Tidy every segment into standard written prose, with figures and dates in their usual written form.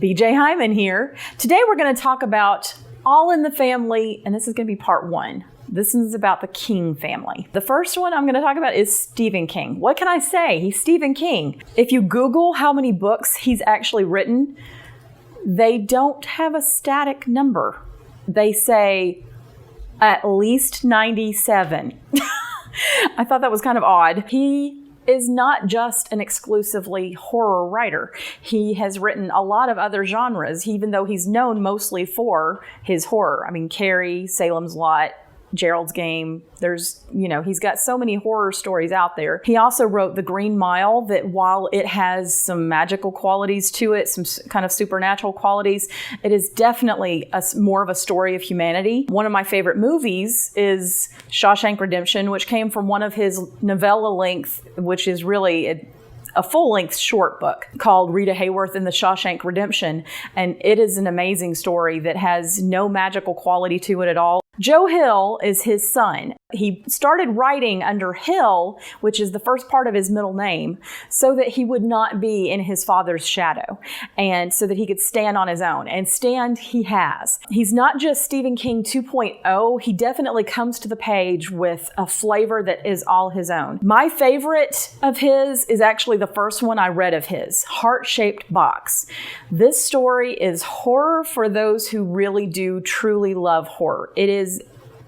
BJ Hyman here. Today we're going to talk about All in the Family, and this is going to be part one. This is about the King family. The first one I'm going to talk about is Stephen King. What can I say? He's Stephen King. If you Google how many books he's actually written, they don't have a static number. They say at least 97. I thought that was kind of odd. He is not just an exclusively horror writer. He has written a lot of other genres, even though he's known mostly for his horror. I mean, Carrie, Salem's Lot, Gerald's Game. He's got so many horror stories out there. He also wrote The Green Mile, that while it has some magical qualities to it, some kind of supernatural qualities, it is definitely more of a story of humanity. One of my favorite movies is Shawshank Redemption, which came from one of his novella length, which is really a full-length short book called Rita Hayworth and the Shawshank Redemption. And it is an amazing story that has no magical quality to it at all. Joe Hill is his son. He started writing under Hill, which is the first part of his middle name, so that he would not be in his father's shadow and so that he could stand on his own. And stand he has. He's not just Stephen King 2.0. He definitely comes to the page with a flavor that is all his own. My favorite of his is actually the first one I read of his, Heart-Shaped Box. This story is horror for those who really do truly love horror. It is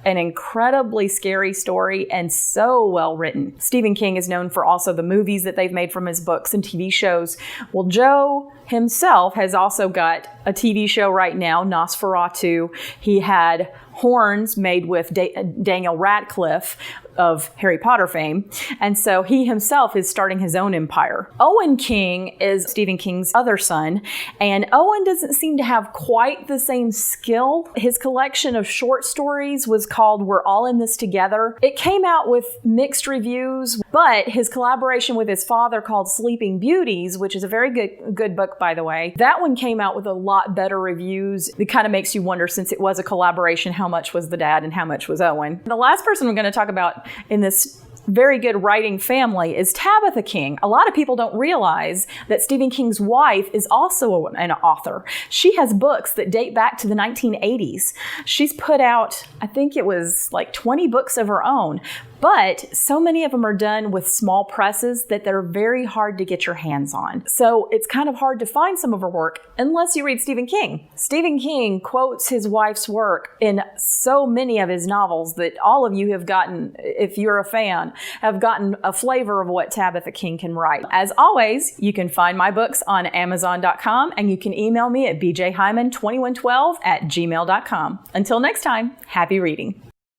an incredibly scary story and so well written. Stephen King is known for also the movies that they've made from his books and TV shows. Well, Joe himself has also got a TV show right now, Nosferatu. He had horns made with Daniel Radcliffe of Harry Potter fame. And so he himself is starting his own empire. Owen King is Stephen King's other son, and Owen doesn't seem to have quite the same skill. His collection of short stories was called We're All in This Together. It came out with mixed reviews, but his collaboration with his father called Sleeping Beauties, which is a very good book, by the way, that one came out with a lot better reviews. It kind of makes you wonder, since it was a collaboration, how much was the dad and how much was Owen. The last person I'm going to talk about in this very good writing family is Tabitha King. A lot of people don't realize that Stephen King's wife is also an author. She has books that date back to the 1980s. She's put out, I think it was like 20 books of her own. But so many of them are done with small presses that they're very hard to get your hands on. So it's kind of hard to find some of her work unless you read Stephen King. Stephen King quotes his wife's work in so many of his novels that all of you have gotten, if you're a fan, have gotten a flavor of what Tabitha King can write. As always, you can find my books on Amazon.com, and you can email me at bjhyman2112@gmail.com. Until next time, happy reading.